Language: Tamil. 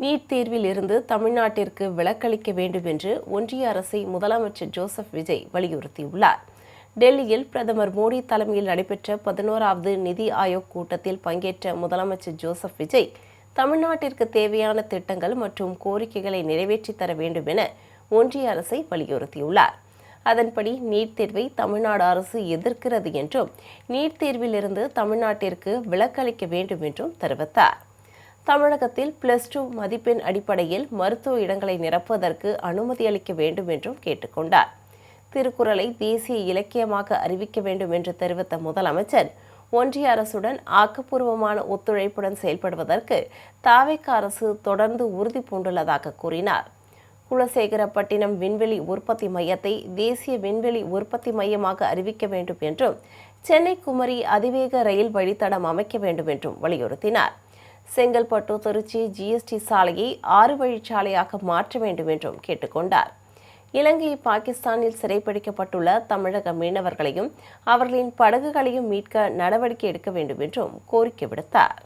நீட் தேர்வில் இருந்து தமிழ்நாட்டிற்கு விலக்களிக்க வேண்டும் என்று ஒன்றிய அரசை முதலமைச்சர் ஜோசப் விஜய் வலியுறுத்தியுள்ளார். டெல்லியில் பிரதமர் மோடி தலைமையில் நடைபெற்ற 11வது நிதி ஆயோக் கூட்டத்தில் பங்கேற்ற முதலமைச்சர் ஜோசப் விஜய் தமிழ்நாட்டிற்கு தேவையான திட்டங்கள் மற்றும் கோரிக்கைகளை நிறைவேற்றித் தர வேண்டும் என ஒன்றிய அரசை வலியுறுத்தியுள்ளார். அதன்படி நீட் தேர்வை தமிழ்நாடு அரசு எதிர்க்கிறது என்றும் நீட் தேர்வில் இருந்து தமிழ்நாட்டிற்கு விலக்களிக்க வேண்டும் என்றும் தெரிவித்தார். தமிழகத்தில் +2 மதிப்பெண் அடிப்படையில் மருத்துவ இடங்களை நிரப்புவதற்கு அனுமதி அளிக்க வேண்டும் என்றும் கேட்டுக்கொண்டார். திருக்குறளை தேசிய இலக்கியமாக அறிவிக்க வேண்டும் என்று தெரிவித்த முதலமைச்சர், ஒன்றிய அரசுடன் ஆக்கப்பூர்வமான ஒத்துழைப்புடன் செயல்படுவதற்கு தாவேக அரசு தொடர்ந்து உறுதி பூண்டுள்ளதாக கூறினார். குலசேகரப்பட்டினம் விண்வெளி உற்பத்தி மையத்தை தேசிய விண்வெளி உற்பத்தி மையமாக அறிவிக்க வேண்டும் என்றும் சென்னை குமரி அதிவேக ரயில் வழித்தடம் அமைக்க வேண்டும் என்றும் வலியுறுத்தினார். செங்கல்பட்டு திருச்சி GST சாலையை 6 வழிச்சாலையாக மாற்ற வேண்டும் என்றும் கேட்டுக்கொண்டார். இலங்கை பாகிஸ்தானில் சிறைப்பிடிக்கப்பட்டுள்ள தமிழக மீனவர்களையும் அவர்களின் படகுகளையும் மீட்க நடவடிக்கை எடுக்க வேண்டும் என்றும் கோரிக்கை விடுத்தார்.